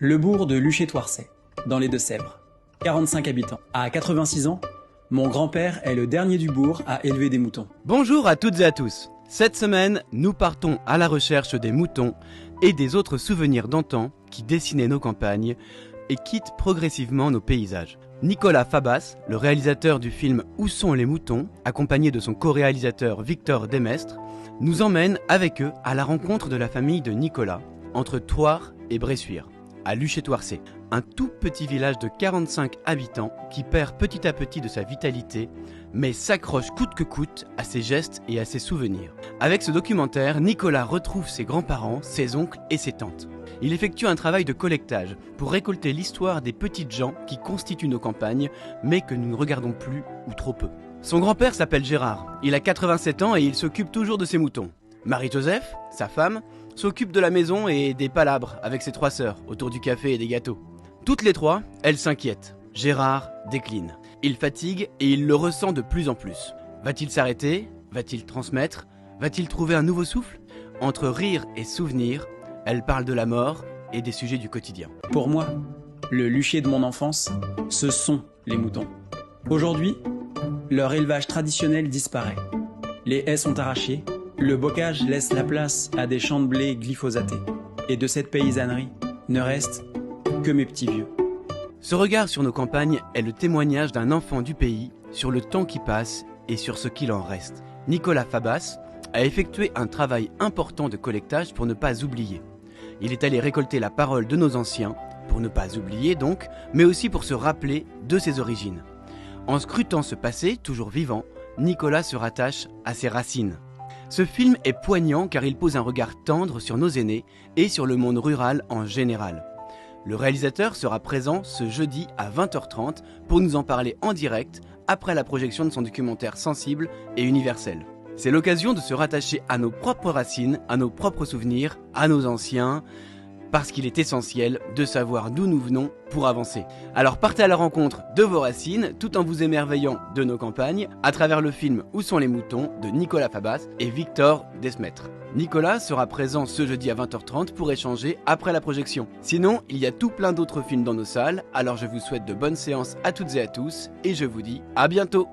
Le bourg de Luché-Thouarcet, dans les Deux-Sèvres. 45 habitants. À 86 ans, mon grand-père est le dernier du bourg à élever des moutons. Bonjour à toutes et à tous. Cette semaine, nous partons à la recherche des moutons et des autres souvenirs d'antan qui dessinaient nos campagnes et quittent progressivement nos paysages. Nicolas Fabas, le réalisateur du film Où sont les moutons, accompagné de son co-réalisateur Victor Demestre, nous emmène avec eux à la rencontre de la famille de Nicolas, entre Thouars et Bressuire, à Luché-Thouarcet, un tout petit village de 45 habitants qui perd petit à petit de sa vitalité, mais s'accroche coûte que coûte à ses gestes et à ses souvenirs. Avec ce documentaire, Nicolas retrouve ses grands-parents, ses oncles et ses tantes. Il effectue un travail de collectage pour récolter l'histoire des petites gens qui constituent nos campagnes, mais que nous ne regardons plus ou trop peu. Son grand-père s'appelle Gérard, il a 87 ans et il s'occupe toujours de ses moutons. Marie-Joseph, sa femme, s'occupe de la maison et des palabres avec ses 3 sœurs autour du café et des gâteaux. Toutes les 3, elles s'inquiètent. Gérard décline. Il fatigue et il le ressent de plus en plus. Va-t-il s'arrêter ? Va-t-il transmettre ? Va-t-il trouver un nouveau souffle ? Entre rire et souvenir, elle parle de la mort et des sujets du quotidien. Pour moi, le Luché de mon enfance, ce sont les moutons. Aujourd'hui, leur élevage traditionnel disparaît. Les haies sont arrachées, le bocage laisse la place à des champs de blé glyphosatés. Et de cette paysannerie ne reste que mes petits vieux. Ce regard sur nos campagnes est le témoignage d'un enfant du pays sur le temps qui passe et sur ce qu'il en reste. Nicolas Fabas a effectué un travail important de collectage pour ne pas oublier. Il est allé récolter la parole de nos anciens, pour ne pas oublier donc, mais aussi pour se rappeler de ses origines. En scrutant ce passé, toujours vivant, Nicolas se rattache à ses racines. Ce film est poignant car il pose un regard tendre sur nos aînés et sur le monde rural en général. Le réalisateur sera présent ce jeudi à 20h30 pour nous en parler en direct après la projection de son documentaire sensible et universel. C'est l'occasion de se rattacher à nos propres racines, à nos propres souvenirs, à nos anciens, parce qu'il est essentiel de savoir d'où nous venons pour avancer. Alors partez à la rencontre de vos racines tout en vous émerveillant de nos campagnes à travers le film Où sont les moutons de Nicolas Fabas et Victor Demestre. Nicolas sera présent ce jeudi à 20h30 pour échanger après la projection. Sinon, il y a tout plein d'autres films dans nos salles, alors je vous souhaite de bonnes séances à toutes et à tous et je vous dis à bientôt.